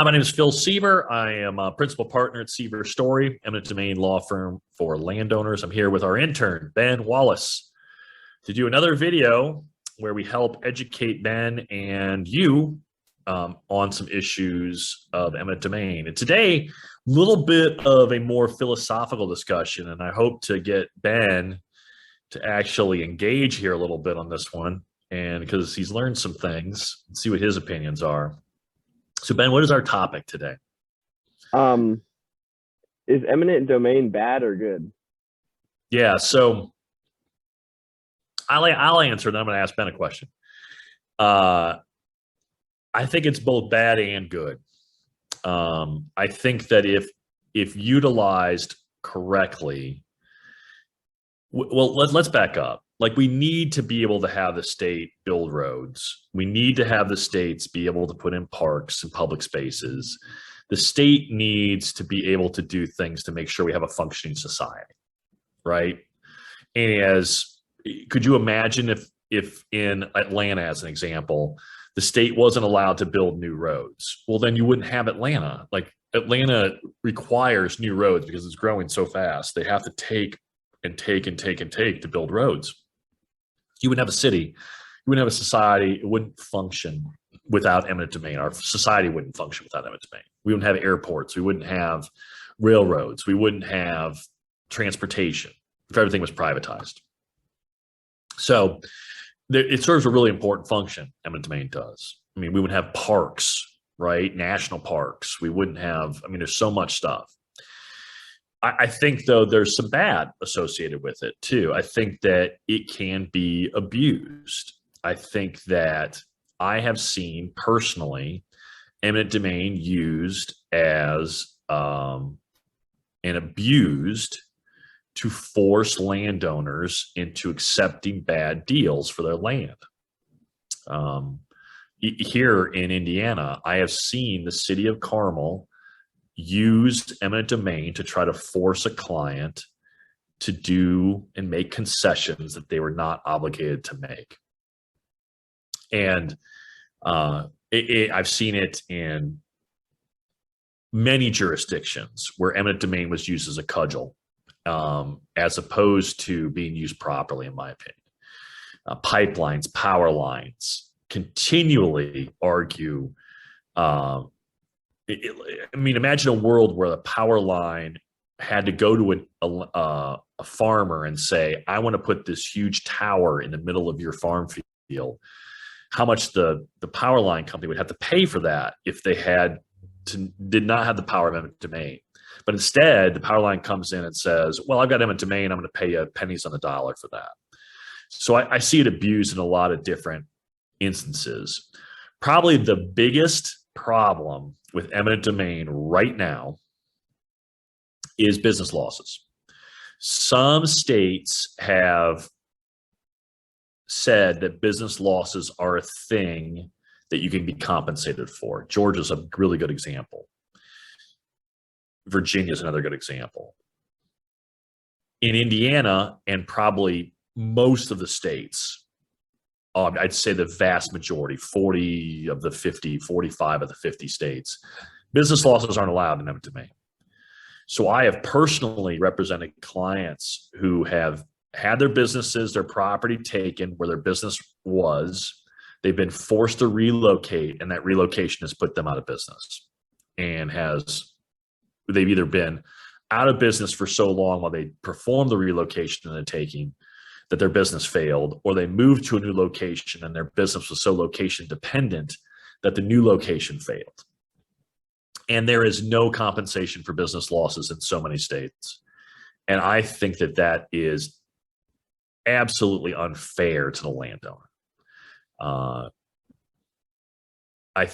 Hi, my name is Phil Sieber. I am a principal partner at Sieber Story, eminent domain law firm for landowners. I'm here with our intern, Ben Wallace, to do another video where we help educate Ben and you on some issues of eminent domain. And today, a little bit of a more philosophical discussion, and I hope to get Ben to actually engage here a little bit on this one, and because he's learned some things, and see what his opinions are. So Ben, what is our topic today? Is eminent domain bad or good? Yeah, so I'll answer, then I'm going to ask Ben a question. I think it's both bad and good. I think that if utilized correctly, well, let's back up. Like, we need to be able to have the state build roads. We need to have the states be able to put in parks and public spaces. The state needs to be able to do things to make sure we have a functioning society, right? And could you imagine if in Atlanta, as an example, the state wasn't allowed to build new roads? Well, then you wouldn't have Atlanta. Like, Atlanta requires new roads because it's growing so fast. They have to take to build roads. You wouldn't have a city, you wouldn't have a society. It wouldn't function without eminent domain. Our society wouldn't function without eminent domain. We wouldn't have airports. We wouldn't have railroads. We wouldn't have transportation if everything was privatized. So it serves a really important function, eminent domain does. I mean, we would have parks, right? National parks. We wouldn't have, there's so much stuff. I think, though, there's some bad associated with it, too. I think that it can be abused. I think that I have seen personally eminent domain used as and abused to force landowners into accepting bad deals for their land. Here in Indiana, I have seen the city of Carmel used eminent domain to try to force a client to do and make concessions that they were not obligated to make. And I've seen it in many jurisdictions where eminent domain was used as a cudgel, as opposed to being used properly, in my opinion. Pipelines, power lines continually argue. Imagine a world where the power line had to go to a farmer and say, I want to put this huge tower in the middle of your farm field. How much the power line company would have to pay for that if they did not have the power of eminent domain. But instead, the power line comes in and says, well, I've got eminent domain. I'm going to pay you pennies on the dollar for that. So I see it abused in a lot of different instances. Probably the biggest problem with eminent domain right now is business losses. Some states have said that business losses are a thing that you can be compensated for. Georgia's a really good example. Virginia's another good example. In Indiana, and probably most of the states, I'd say the vast majority, 40 of the 50, 45 of the 50 states, business losses aren't allowed in eminent domain. So I have personally represented clients who have had their businesses, their property taken where their business was. They've been forced to relocate, and that relocation has put them out of business. And they've either been out of business for so long while they performed the relocation and the taking that their business failed, or they moved to a new location and their business was so location dependent that the new location failed. And there is no compensation for business losses in so many states. And I think that that is absolutely unfair to the landowner.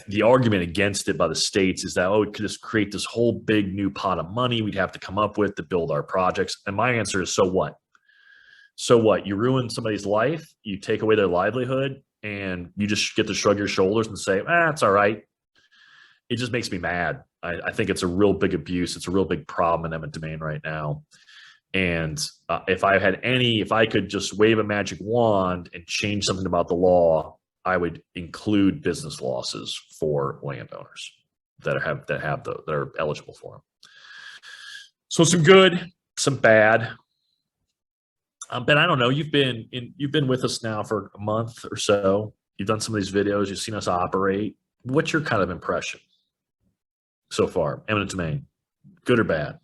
The argument against it by the states is that, it could just create this whole big new pot of money we'd have to come up with to build our projects. And my answer is, so what? So what? You ruin somebody's life, you take away their livelihood, and you just get to shrug your shoulders and say, it's all right. It just makes me mad. I think it's a real big abuse. It's a real big problem in eminent domain right now. And if I could just wave a magic wand and change something about the law, I would include business losses for landowners. that are eligible for them. So some good, some bad. Ben, I don't know. You've been with us now for a month or so. You've done some of these videos. You've seen us operate. What's your kind of impression so far? Eminent domain, good or bad?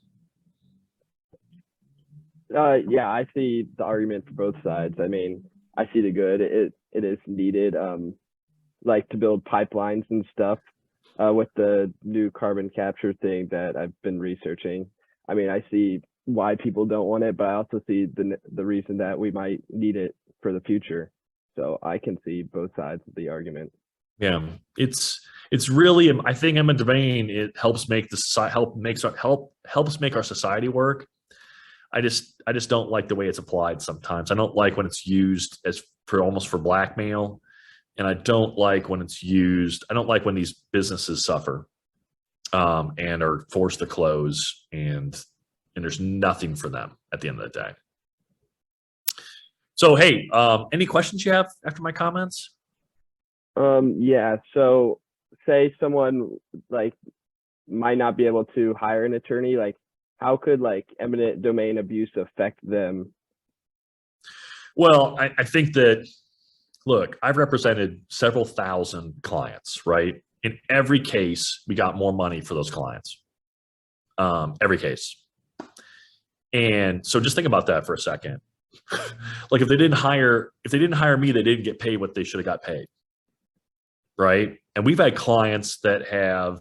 Yeah, I see the argument for both sides. I mean, I see the good. It is needed, like to build pipelines and stuff. With the new carbon capture thing that I've been researching. I mean, I see why people don't want it, but I also see the reason that we might need it for the future. So I can see both sides of the argument. Yeah, it's really. I think Eminent domain, it helps make helps make our society work. I just don't like the way it's applied sometimes. I don't like when it's used as for blackmail, and I don't like when it's used. I don't like when these businesses suffer and are forced to close, and there's nothing for them at the end of the day. So, hey, any questions you have after my comments? Yeah. So say someone like might not be able to hire an attorney, like how could like eminent domain abuse affect them? Well, I think that, look, I've represented several thousand clients, right? In every case, we got more money for those clients. Every case. And so just think about that for a second. Like if they didn't hire me, they didn't get paid what they should have got paid. Right. And we've had clients that have,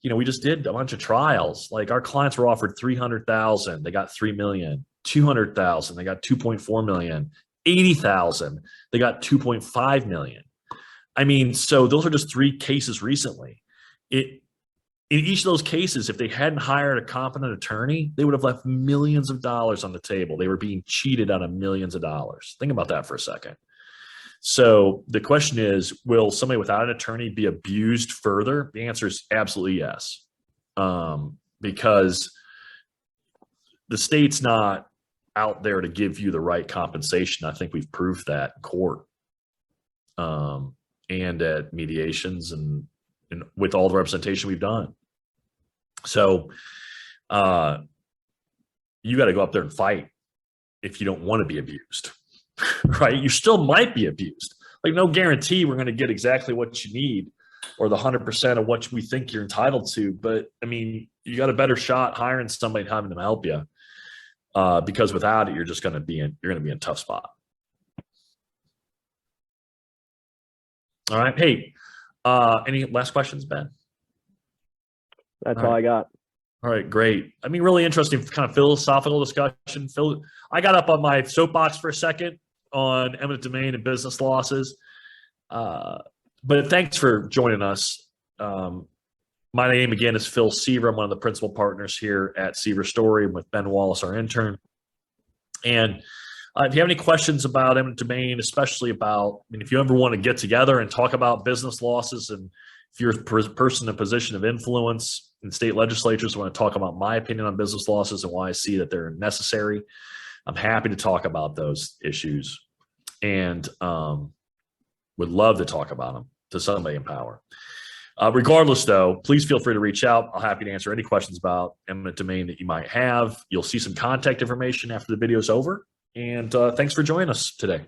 we just did a bunch of trials. Like our clients were offered 300,000, they got 3 million, 200,000, they got 2.4 million, 80,000, they got 2.5 million. I mean, so those are just 3 cases recently. In each of those cases, if they hadn't hired a competent attorney, they would have left millions of dollars on the table. They were being cheated out of millions of dollars. Think about that for a second. So the question is, will somebody without an attorney be abused further? The answer is absolutely yes. Because the state's not out there to give you the right compensation. I think we've proved that in court and at mediations and with all the representation we've done. So you got to go up there and fight if you don't want to be abused. Right? You still might be abused. Like no guarantee we're going to get exactly what you need or the 100% of what we think you're entitled to. But I mean, you got a better shot hiring somebody and having them help you because without it, you're going to be in a tough spot. All right. Hey, any last questions, Ben? That's all I got. All right, great. I mean, really interesting kind of philosophical discussion. I got up on my soapbox for a second on eminent domain and business losses. But thanks for joining us. My name, again, is Phil Seaver. I'm one of the principal partners here at Seaver Story. I'm with Ben Wallace, our intern. And if you have any questions about eminent domain, especially if you ever want to get together and talk about business losses, and if you're a person in a position of influence in state legislatures, want to talk about my opinion on business losses and why I see that they're necessary, I'm happy to talk about those issues and would love to talk about them to somebody in power. Regardless, though, please feel free to reach out. I'm happy to answer any questions about eminent domain that you might have. You'll see some contact information after the video is over. And thanks for joining us today.